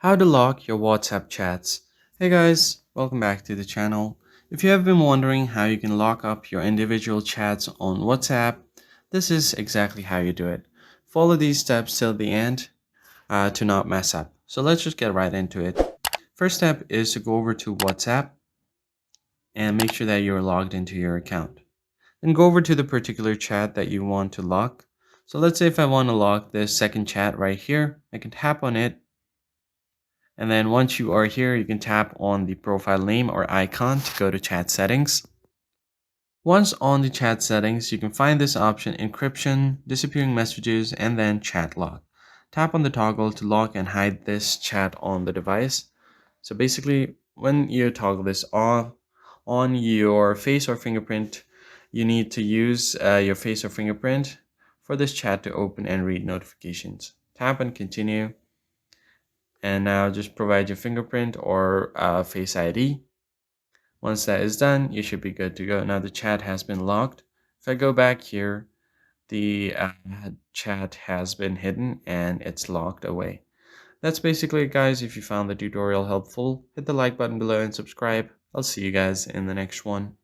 How to lock your WhatsApp chats. Hey guys, welcome back to the channel. If you have been wondering how you can lock up your individual chats on WhatsApp, this is exactly how you do it. Follow these steps till the end to not mess up. So let's just get right into it. First step is to go over to WhatsApp and make sure that you're logged into your account. Then go over to the particular chat that you want to lock. So let's say if I want to lock this second chat right here, I can tap on it. And then once you are here, you can tap on the profile name or icon to go to chat settings. Once on the chat settings, you can find this option encryption, disappearing messages, and then chat lock. Tap on the toggle to lock and hide this chat on the device. So basically, when you toggle this off on your face or fingerprint, you need to use your face or fingerprint for this chat to open and read notifications. Tap and continue. And now just provide your fingerprint or face ID. Once that is done, you should be good to go. Now the chat has been locked. If I go back here, the chat has been hidden and it's locked away. That's basically it, guys. If you found the tutorial helpful, hit the like button below and subscribe. I'll see you guys in the next one.